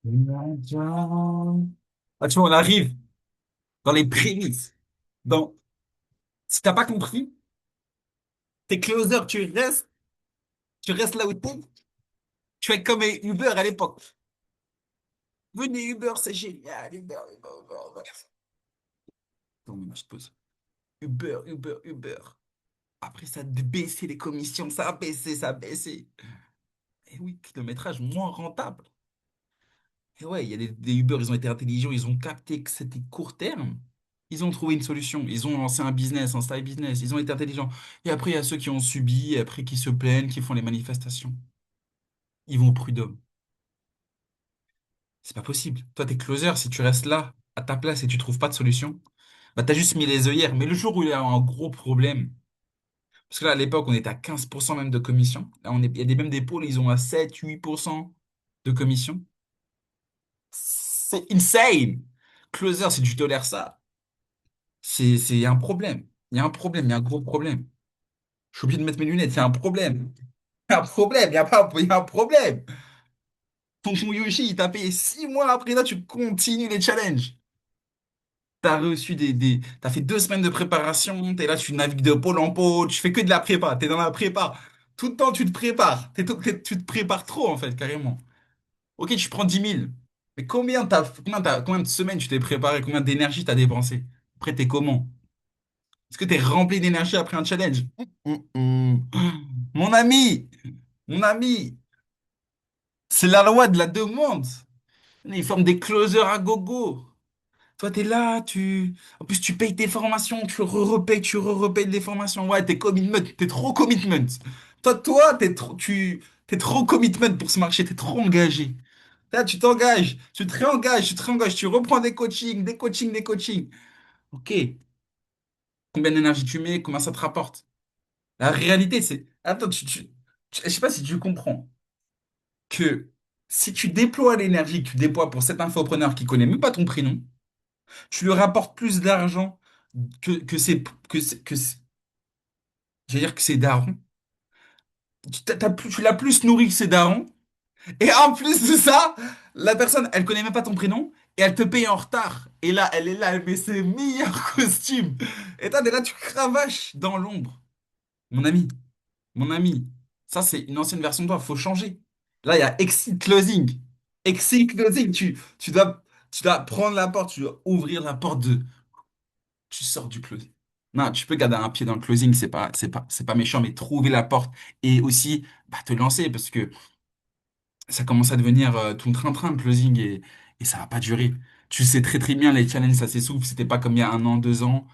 Ah, tu vois, on arrive dans les prémices. Dans... Si t'as pas compris, t'es closer, tu restes là où t'es. Tu es comme Uber à l'époque. Venez Uber, c'est génial. Uber, Uber, Uber, Uber. Non, mais moi, je te pose. Uber, Uber, Uber. Après, ça a baissé les commissions, ça a baissé, ça a baissé. Et oui, kilométrage moins rentable. Et ouais, il y a des Uber, ils ont été intelligents, ils ont capté que c'était court terme. Ils ont trouvé une solution, ils ont lancé un business, un style business, ils ont été intelligents. Et après, il y a ceux qui ont subi, et après qui se plaignent, qui font les manifestations. Ils vont au prud'homme. C'est pas possible. Toi, t'es closer, si tu restes là, à ta place, et tu trouves pas de solution, bah t'as juste mis les œillères. Mais le jour où il y a un gros problème, parce que là, à l'époque, on était à 15% même de commission. Là, il y a même des pôles, ils ont à 7-8% de commission. C'est insane. Closer, si tu tolères ça, il y a un problème. Il y a un problème, il y a un gros problème. Je suis obligé de mettre mes lunettes, il y a un problème. Il y a un problème, il y a pas, il y a un problème. Tonton Yoshi, il t'a payé 6 mois après, là, tu continues les challenges. T'as reçu T'as fait 2 semaines de préparation, t'es là, tu navigues de pôle en pôle, tu fais que de la prépa, t'es dans la prépa. Tout le temps, tu te prépares. Tu te prépares trop, en fait, carrément. Ok, tu prends 10 000. Mais combien de semaines tu t'es préparé? Combien d'énergie t'as dépensé? Après, t'es comment? Est-ce que t'es rempli d'énergie après un challenge? Mon ami, mon ami, c'est la loi de la demande. Ils forment des closers à gogo. Toi, t'es là, En plus, tu payes tes formations, tu repayes des formations. Ouais, t'es commitment, t'es trop commitment. Toi, t'es trop commitment pour ce marché, t'es trop engagé. Là, tu t'engages, tu te réengages, tu reprends des coachings, des coachings, des coachings. Ok, combien d'énergie tu mets, combien ça te rapporte? La réalité, c'est... Attends, je sais pas si tu comprends que si tu déploies l'énergie que tu déploies pour cet infopreneur qui connaît même pas ton prénom, tu lui rapportes plus d'argent que ses, j'allais dire que ses darons. Tu l'as plus nourri que ses darons. Et en plus de ça, la personne, elle connaît même pas ton prénom et elle te paye en retard. Et là, elle est là, elle met ses meilleurs costumes. Et toi, t'es là, tu cravaches dans l'ombre. Mon ami, mon ami, ça, c'est une ancienne version de toi, faut changer. Là, il y a exit closing. Exit closing, tu dois prendre la porte, tu dois ouvrir la porte de. Tu sors du closing. Non, tu peux garder un pied dans le closing, c'est pas méchant, mais trouver la porte et aussi bah, te lancer parce que ça commence à devenir tout le train-train, le closing, et ça va pas durer. Tu sais très très bien, les challenges, ça s'essouffle, c'était pas comme il y a 1 an, 2 ans.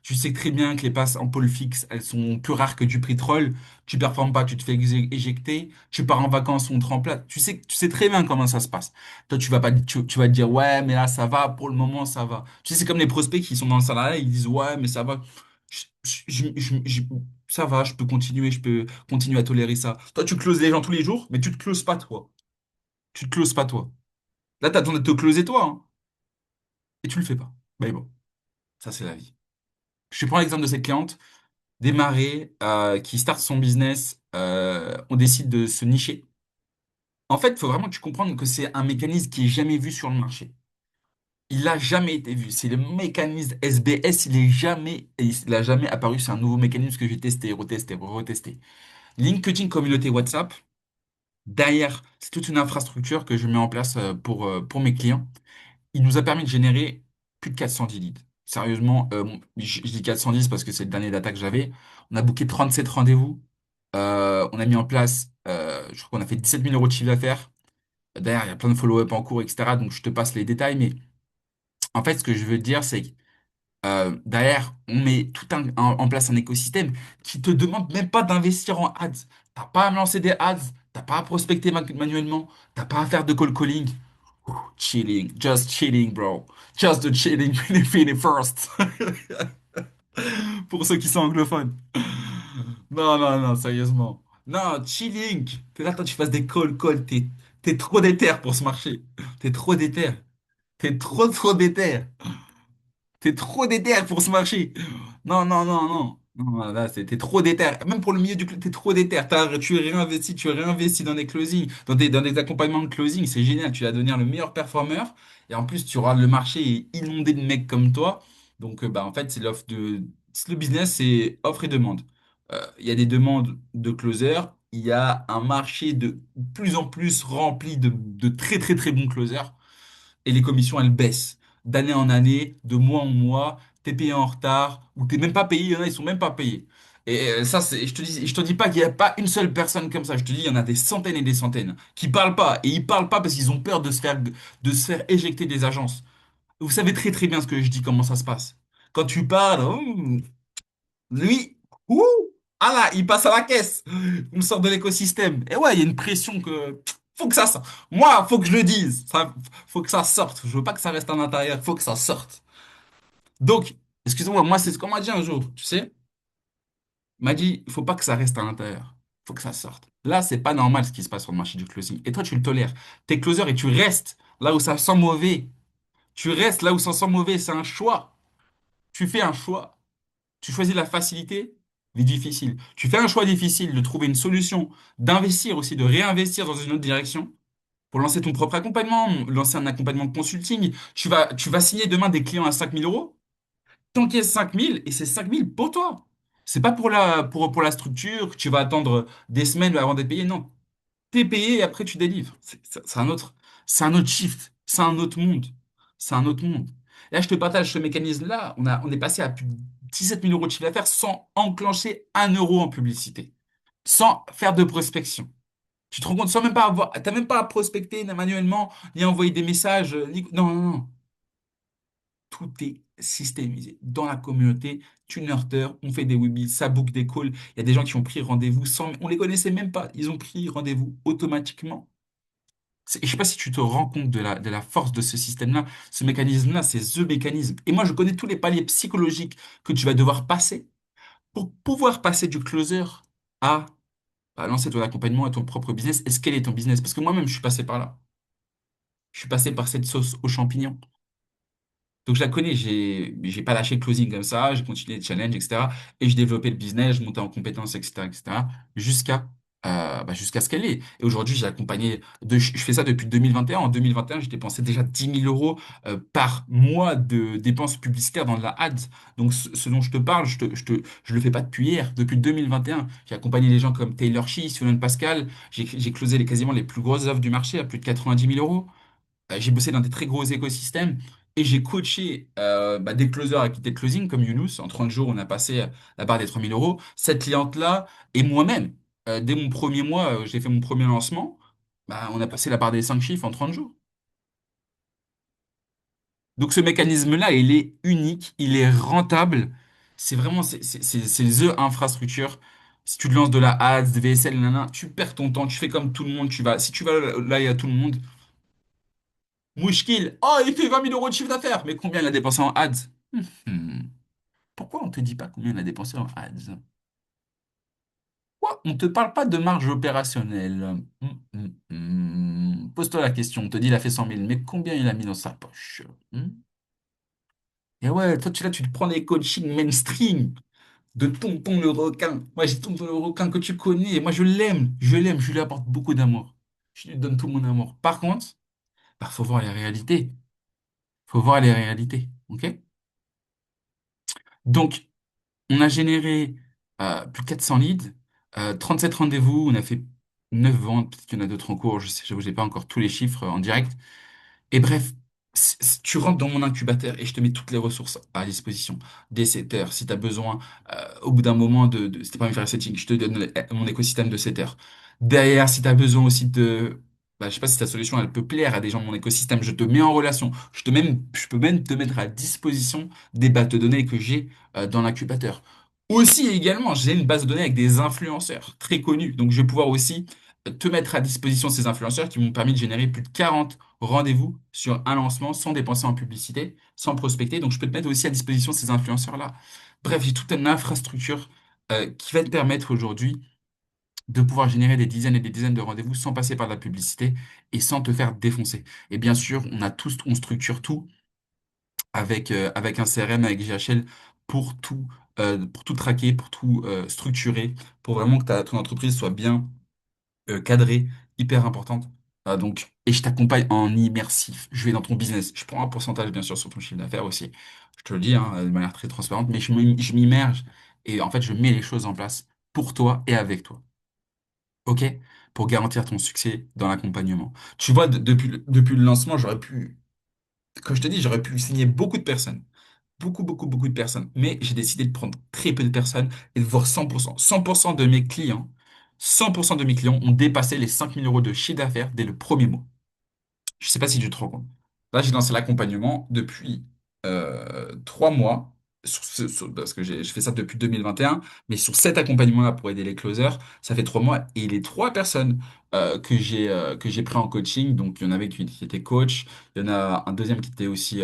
Tu sais très bien que les passes en pôle fixe, elles sont plus rares que du prix troll. Tu performes pas, tu te fais éjecter. Tu pars en vacances, on te remplace. Tu sais très bien comment ça se passe. Toi, tu vas pas, tu vas te dire, ouais, mais là, ça va, pour le moment, ça va. Tu sais, c'est comme les prospects qui sont dans le salariat, ils disent, ouais, mais ça va. Ça va, je peux continuer, je peux continuer à tolérer ça. Toi, tu closes les gens tous les jours, mais tu te closes pas, toi. Tu te closes pas, toi. Là, t'attends de te closer, toi, hein, et tu le fais pas. Mais bon, ça, c'est la vie. Je prends l'exemple de cette cliente. Démarrer, qui starte son business, on décide de se nicher. En fait, il faut vraiment que tu comprennes que c'est un mécanisme qui est jamais vu sur le marché. Il n'a jamais été vu. C'est le mécanisme SBS, il a jamais apparu. C'est un nouveau mécanisme que j'ai testé, retesté, retesté. LinkedIn Communauté WhatsApp, derrière, c'est toute une infrastructure que je mets en place pour mes clients. Il nous a permis de générer plus de 410 leads. Sérieusement, bon, je dis 410 parce que c'est le dernier data que j'avais. On a booké 37 rendez-vous. On a mis en place, je crois qu'on a fait 17 000 € de chiffre d'affaires. Derrière, il y a plein de follow-up en cours, etc. Donc, je te passe les détails. Mais en fait, ce que je veux te dire, c'est que derrière, on met en place un écosystème qui te demande même pas d'investir en ads. T'as pas à me lancer des ads. T'as pas à prospecter manuellement. T'as pas à faire de call calling. Ouh, chilling, just chilling, bro. Just the chilling, really, really first. Pour ceux qui sont anglophones. Non, non, non, sérieusement. Non, chilling. T'es là, toi, tu fasses des call. T'es trop déter pour ce marché. T'es trop déter. T'es trop déter. T'es trop déter pour ce marché. Non, non, non, non. Non, là, t'es trop déter. Même pour le milieu du club, t'es trop déter. Tu réinvestis dans des closings, dans des accompagnements de closing. C'est génial. Tu vas devenir le meilleur performeur. Et en plus, tu auras le marché est inondé de mecs comme toi. Donc, bah, en fait, c'est le business, c'est offre et demande. Il y a des demandes de closers. Il y a un marché de plus en plus rempli de très, très, très bons closers et les commissions, elles baissent d'année en année, de mois en mois. T'es payé en retard ou t'es même pas payé. Il y en a, ils sont même pas payés. Et ça, je te dis pas qu'il y a pas une seule personne comme ça. Je te dis, il y en a des centaines et des centaines qui parlent pas. Et ils parlent pas parce qu'ils ont peur de se faire éjecter des agences. Vous savez très très bien ce que je dis, comment ça se passe. Quand tu parles, lui, ouh, ah là, il passe à la caisse. On sort de l'écosystème. Et ouais, il y a une pression que faut que ça sorte. Moi, faut que je le dise. Ça, faut que ça sorte. Je veux pas que ça reste à l'intérieur. Faut que ça sorte. Donc, excusez-moi, moi, c'est ce qu'on m'a dit un jour. Tu sais, il m'a dit, il faut pas que ça reste à l'intérieur. Faut que ça sorte. Là, c'est pas normal ce qui se passe sur le marché du closing. Et toi, tu le tolères. T'es closer et tu restes là où ça sent mauvais. Tu restes là où ça sent mauvais. C'est un choix. Tu fais un choix. Tu choisis la facilité, vie difficile. Tu fais un choix difficile de trouver une solution, d'investir aussi, de réinvestir dans une autre direction pour lancer ton propre accompagnement, lancer un accompagnement de consulting. Tu vas signer demain des clients à 5 000 euros. T'encaisses 5 000 et c'est 5 000 pour toi. C'est pas pour la structure que tu vas attendre des semaines avant d'être payé. Non, t'es payé et après tu délivres. C'est un autre shift, c'est un autre monde. C'est un autre monde. Là, je te partage ce mécanisme-là. On est passé à plus de 17 000 euros de chiffre d'affaires sans enclencher 1 euro en publicité, sans faire de prospection. Tu te rends compte, sans même pas avoir, t'as même pas à prospecter ni manuellement, ni à envoyer des messages, non, non, non. Tout est systémisé dans la communauté. Tu nurture, on fait des webinars, ça book des calls. Il y a des gens qui ont pris rendez-vous sans, on les connaissait même pas. Ils ont pris rendez-vous automatiquement. Je ne sais pas si tu te rends compte de la force de ce système-là. Ce mécanisme-là, c'est the mécanisme. Et moi, je connais tous les paliers psychologiques que tu vas devoir passer pour pouvoir passer du closer à, à lancer ton accompagnement à ton propre business et scaler ton business. Parce que moi-même, je suis passé par là. Je suis passé par cette sauce aux champignons. Donc je la connais, j'ai pas lâché le closing comme ça, j'ai continué les challenges, etc. Et je développais le business, je montais en compétences, etc., etc. jusqu'à jusqu'à ce qu'elle est. Et aujourd'hui, j'ai accompagné, je fais ça depuis 2021. En 2021, j'ai dépensé déjà 10 000 euros par mois de dépenses publicitaires dans de la ads. Donc ce dont je te parle, je le fais pas depuis hier. Depuis 2021, j'ai accompagné les gens comme Taylor Swift, Solène Pascal. J'ai closé quasiment les plus grosses offres du marché à plus de 90 000 euros. J'ai bossé dans des très gros écosystèmes et j'ai coaché des closers à quitter le closing comme Younous. En 30 jours, on a passé la barre des 3 000 euros. Cette cliente-là et moi-même, dès mon premier mois, j'ai fait mon premier lancement, on a passé la barre des 5 chiffres en 30 jours. Donc ce mécanisme-là, il est unique, il est rentable. C'est vraiment, c'est the infrastructure. Si tu te lances de la ads, des VSL, nanana, tu perds ton temps, tu fais comme tout le monde, si tu vas là, il y a tout le monde. Mouchkil, oh, il fait 20 000 euros de chiffre d'affaires. Mais combien il a dépensé en ads? Hmm. Pourquoi on te dit pas combien il a dépensé en ads? Pourquoi on te parle pas de marge opérationnelle? Pose-toi la question. On te dit il a fait 100 000, mais combien il a mis dans sa poche? Et ouais, toi, tu te prends des coachings mainstream de Tonton le requin. Moi, j'ai Tonton le requin que tu connais. Moi, je lui apporte beaucoup d'amour. Je lui donne tout mon amour. Par contre, faut voir les réalités. Faut voir les réalités. OK? Donc, on a généré plus de 400 leads, 37 rendez-vous, on a fait 9 ventes, peut-être qu'il y en a d'autres en cours, je sais, j'avoue, j'ai pas encore tous les chiffres en direct. Et bref, tu rentres dans mon incubateur et je te mets toutes les ressources à disposition. Des setters, si tu as besoin, au bout d'un moment si t'es pas envie de faire le setting, je te donne mon écosystème de setters. Derrière, si tu as besoin aussi je sais pas si ta solution elle peut plaire à des gens de mon écosystème, je te mets en relation. Je peux même te mettre à disposition des bases de données que j'ai dans l'incubateur. Aussi, également, j'ai une base de données avec des influenceurs très connus. Donc, je vais pouvoir aussi te mettre à disposition ces influenceurs qui m'ont permis de générer plus de 40 rendez-vous sur un lancement sans dépenser en publicité, sans prospecter. Donc, je peux te mettre aussi à disposition ces influenceurs-là. Bref, j'ai toute une infrastructure qui va te permettre aujourd'hui de pouvoir générer des dizaines et des dizaines de rendez-vous sans passer par de la publicité et sans te faire défoncer. Et bien sûr, on structure tout avec un CRM, avec GHL pour tout traquer, pour tout structurer, pour vraiment que ton entreprise soit bien cadrée, hyper importante. Et je t'accompagne en immersif. Je vais dans ton business. Je prends un pourcentage, bien sûr, sur ton chiffre d'affaires aussi. Je te le dis, hein, de manière très transparente, mais je m'immerge et en fait, je mets les choses en place pour toi et avec toi. OK? Pour garantir ton succès dans l'accompagnement. Tu vois, depuis le lancement, comme je te dis, j'aurais pu signer beaucoup de personnes. Beaucoup de personnes. Mais j'ai décidé de prendre très peu de personnes et de voir 100%. 100% de mes clients, 100% de mes clients ont dépassé les 5 000 € de chiffre d'affaires dès le premier mois. Je sais pas si tu te rends compte. Là, j'ai lancé l'accompagnement depuis 3 mois, parce que je fais ça depuis 2021, mais sur cet accompagnement-là pour aider les closers, ça fait 3 mois. Et les 3 personnes que j'ai pris en coaching, donc il y en avait qui étaient coach, il y en a un deuxième qui était aussi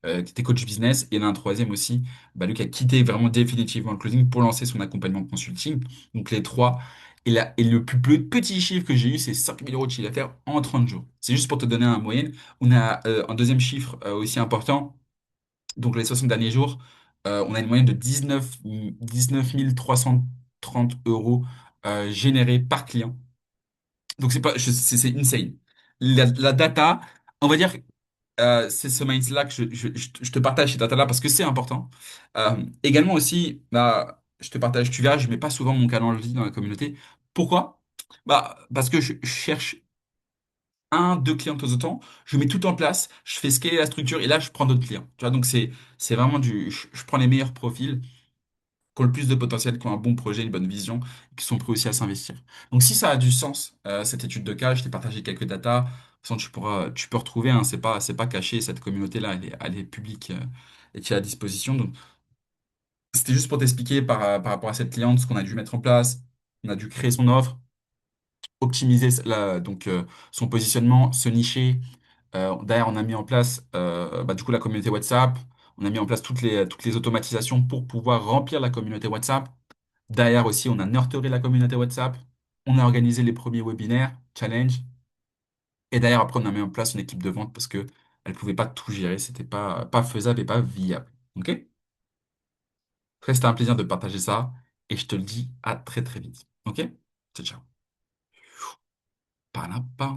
qui était coach business, et il y en a un troisième aussi, bah, lui qui a quitté vraiment définitivement le closing pour lancer son accompagnement consulting. Donc les trois. Et le plus petit chiffre que j'ai eu, c'est 5 000 € de chiffre d'affaires en 30 jours. C'est juste pour te donner un moyenne. On a un deuxième chiffre aussi important. Donc les 60 derniers jours, on a une moyenne de 19 330 € générés par client. Donc c'est pas, c'est insane. La data, on va dire, c'est ce mindset-là que je te partage ces data-là parce que c'est important. Également aussi, bah, je te partage, tu verras, je mets pas souvent mon calendrier dans la communauté. Pourquoi? Bah, parce que je cherche un, deux clients de temps en temps, je mets tout en place, je fais scaler la structure et là, je prends d'autres clients. Tu vois, donc c'est vraiment je prends les meilleurs profils qui ont le plus de potentiel, qui ont un bon projet, une bonne vision, et qui sont prêts aussi à s'investir. Donc si ça a du sens, cette étude de cas, je t'ai partagé quelques datas, de toute façon, tu peux retrouver, hein, c'est pas caché, cette communauté-là, elle est publique et qui est à disposition. Donc c'était juste pour t'expliquer par rapport à cette cliente ce qu'on a dû mettre en place. On a dû créer son offre, optimiser son positionnement, se nicher. Derrière, on a mis en place bah, du coup la communauté WhatsApp. On a mis en place toutes les automatisations pour pouvoir remplir la communauté WhatsApp. Derrière aussi, on a nurturé la communauté WhatsApp. On a organisé les premiers webinaires, challenge. Et derrière, après, on a mis en place une équipe de vente parce que elle pouvait pas tout gérer. C'était pas faisable et pas viable. OK? Après, c'était un plaisir de partager ça. Et je te le dis à très très vite. OK? Ciao, ciao. Pas là, pas.